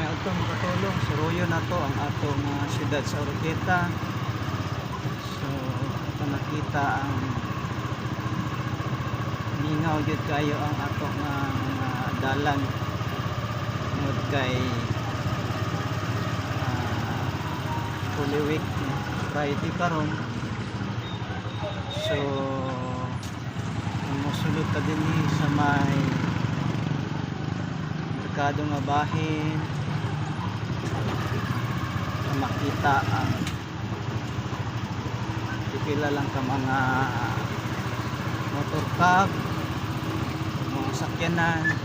may utong katulong suruyo na to ang atong siyudad sa Oroquieta. So ito nakita ang mingaw jud kayo ang atong dalan tungod kay Holy Week Friday karon. So musulod ka din sa may merkado nga bahin na makita ang pipila lang ka mga motor cab, mga sakyanan,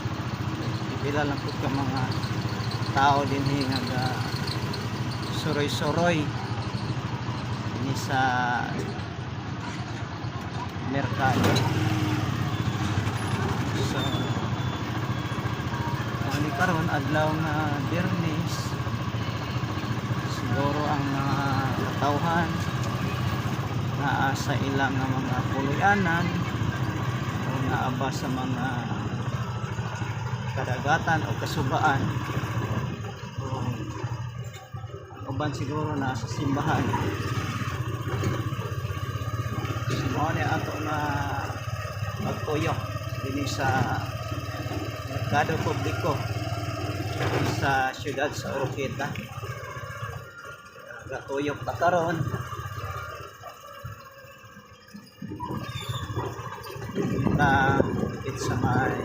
pipila lang po ka mga tao din nga suroy-suroy ini sa merkado. So ani karon adlaw nga Biyernes, siguro ang katawhan naa sa ilang mga puloy-anan o naaba sa mga kadagatan o kasubaan o uban siguro na sa simbahan. Mao ni ato na magtuyok dinhi sa merkado publiko sa siyudad sa Oroquieta. Gatuyok na karon na it's sa may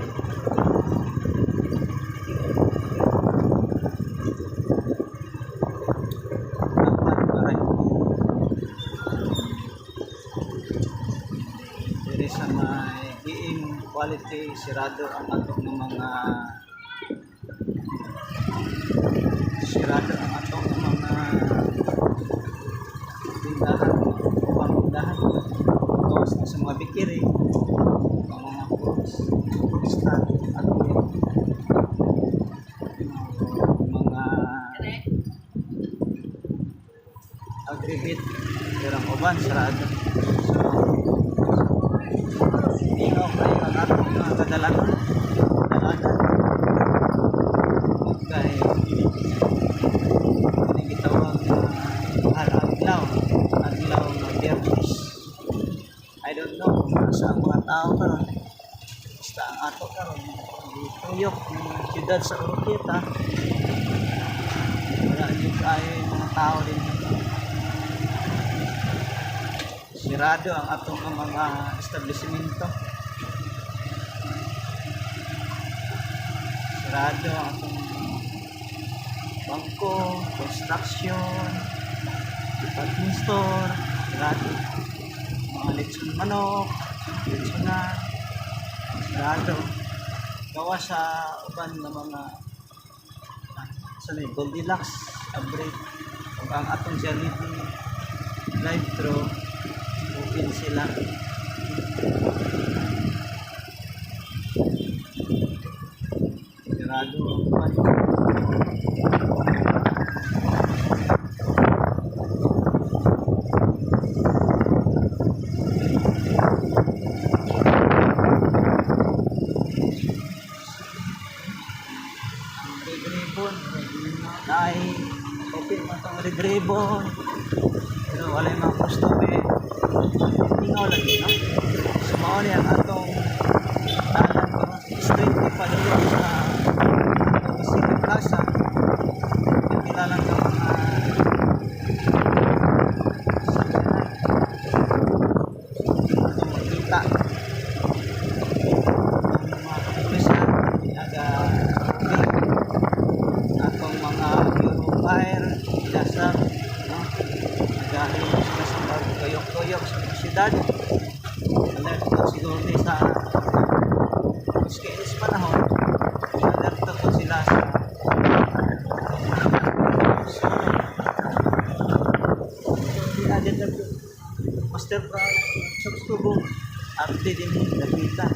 sa may giing quality sirado ang atong mga tindahan o pangundahan gawas na sa mga bikiri, mga fruits stand at mga agribit perang uban sarado. Ikaw kayo ang atong mga kadalanan kay hindi gitawag adlaw ng Biyernes. I don't know sa mga tao karon, basta ang ato karon tuyok ng siyudad sa Oroquieta wala din kayo mga tao din, sirado ang atong mga establishmento, sirado ang atong bangko, construction, department store, sirado mga lechon manok, lechonan, sirado gawa sa uban na mga sa may Goldilocks abreak ug ang atong Jollibee drive-thru open sila. Sirado ang uban. Red-ribbon ay open mo itong red-ribbon pero wala yung mga customer, tingaw lagi no? So mauni ang atong dalan ko street ni palulong sa City Plaza, kilalang ka mga makita mga kapisan atong mga purifier dasar no? Nagahit sila sa pagkuyok-tuyok sa mga siyudad. Alert po siguro sa skills panahon, alert po sila sa master plan sa tubo arte din nakita.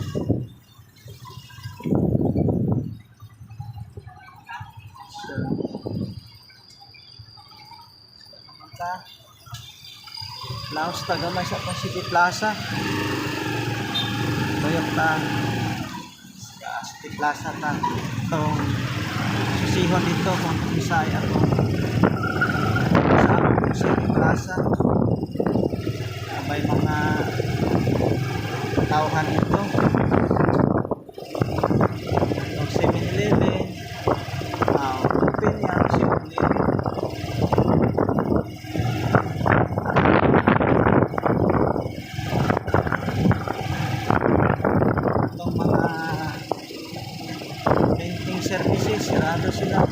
Laos tagamay sa City Plaza. Toyota sa City Plaza ta. Itong susihon dito kung Bisaya to sa City Plaza. May mga tauhan dito. Yung 7-Eleven, open yan, 7-Eleven. Itong mga renting services, sarado sila.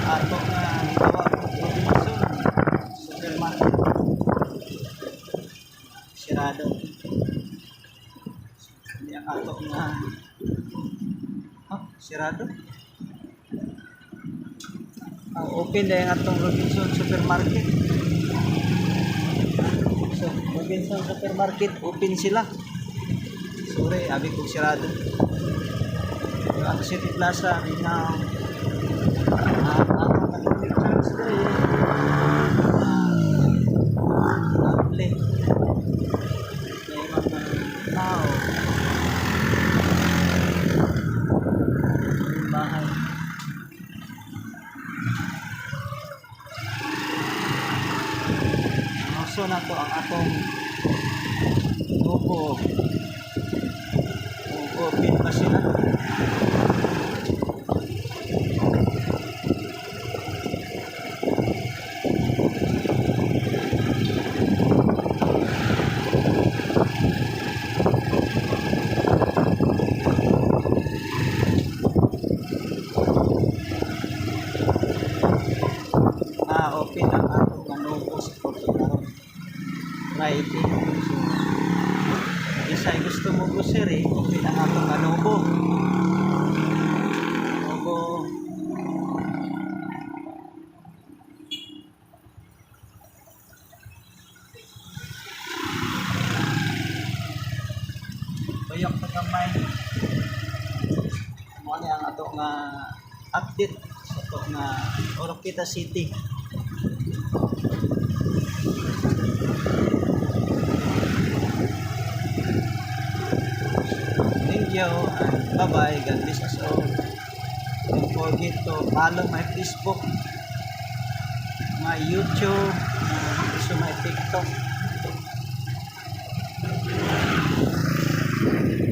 Ato nga ginawa ng Robinson Supermarket, sarado. Yang ato nga sarado. Open dahil atong Robinson Supermarket. So, Robinson Supermarket, open sila. Sorry, abi kong sarado. Ang City Plaza, now, ang pictures ko lovely. May mga tao. Yung bahay. So na to ang atong grupo. Open pa sila. Open ang atong manubo sa Portugal. Friday. So, isa'y gusto mo grocery, open ang atong manubo. Manubo. Bayok na kamay. Muna ang atong update sa atong Oroqueta City. Thank you and bye bye. God bless us all. Don't forget to follow my Facebook, my YouTube, also my TikTok.